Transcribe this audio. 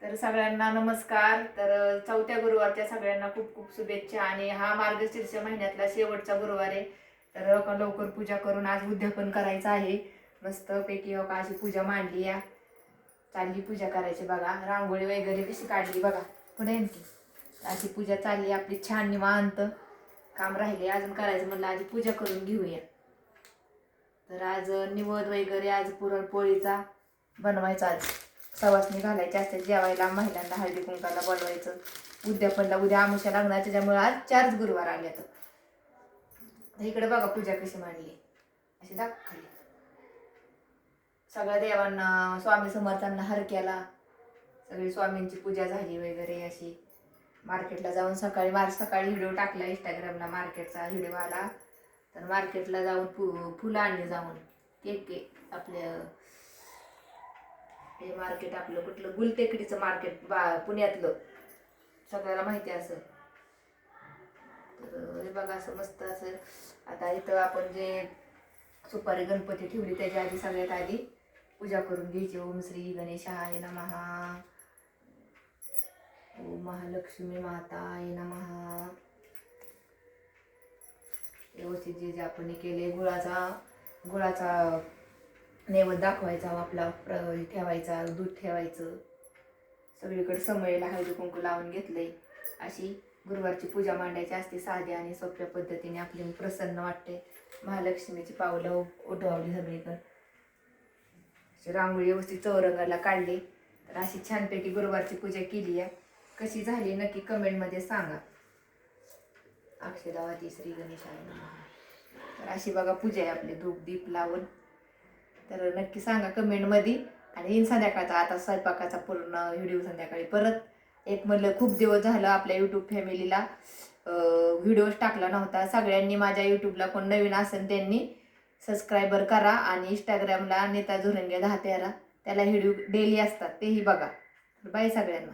तर सगळ्यांना नमस्कार. तर चौथ्या गुरुवारच्या सगळ्यांना खूप खूप शुभेच्छा. आणि हा मार्गशीर्ष महिन्यातला शेवटचा गुरुवार आहे. तर लवकर पूजा करून आज उद्यापन करायचं आहे. मस्त पैकी का अशी पूजा मांडली या. चालली पूजा करायची बघा. रांगोळी वगैरे कशी काढली बघा. पुढे अशी पूजा चालली आपली छान निवांत. काम राहिले अजून करायचं म्हणलं आधी पूजा करून घेऊया. तर आज निवद वगैरे आज पुरणपोळीचा बनवायचा. आज सवासणी घालायची असते जेवायला महिलांना हळदी कुंकाला बोलवायचं. उद्यापनला उद्या आमुष्या लागणार त्याच्यामुळे आज 4 गुरुवार आले. तर इकडे बघा पूजा कशी मांडली अशी दाखवली. सगळ्या देवांना स्वामी समर्थांना हरक्याला सगळी स्वामींची पूजा झाली वगैरे अशी. मार्केटला जाऊन सकाळी व्हिडिओ टाकला इंस्टाग्रामला मार्केटचा व्हिडिओ आला. तर मार्केटला जाऊन फुलं आणली जाऊन. केक आपल्या हे मार्केट आपलं कुठलं गुलटेकडीचं मार्केट पुण्यातलं सगळ्याला माहिती असं. तर हे बघा असं मस्त असं. आता इथं आपण जे सुपारी गणपती ठेवली त्याच्या आधी सगळ्यात आधी पूजा करून घ्यायची. ओम श्री गणेशाय नमः, ओम महालक्ष्मी माताय नमः. व्यवस्थित जे आपण केले गुळाचा नैवेद्य दाखवायचा. आपला ठेवायचा, दूध ठेवायचं. सगळीकडे समयला हळदी कुंकू लावून घेतलंय. अशी गुरुवारची पूजा मांडायची असते. साध्या आणि सोप्या पद्धतीने आपली प्रसन्न वाटते. महालक्ष्मीची पावलं उठवली सगळीकडे. अशी रांगोळी व्यवस्थित चौरंगाला काढली. तर अशी छानपैकी गुरुवारची पूजा केली आहे. कशी झाली नक्की कमेंटमध्ये सांगा. अक्षदावती श्री गणेशाय नमः. तर अशी बघा पूजा आहे आपली धूप दीप लावून. तर नक्की सांगा कमेंटमध्ये. आणि येईन संध्याकाळचा आता स्वयंपाकाचा पूर्ण व्हिडिओ संध्याकाळी परत. एक म्हणलं खूप दिवस झालं आपल्या यूट्यूब फॅमिलीला व्हिडिओज टाकला नव्हता. सगळ्यांनी माझ्या यूट्यूबला कोण नवीन असेल त्यांनी सबस्क्रायबर करा. आणि इंस्टाग्रामला नेता झुरंगे 10-13 त्याला व्हिडिओ डेली असतात तेही बघा. बाय सगळ्यांना.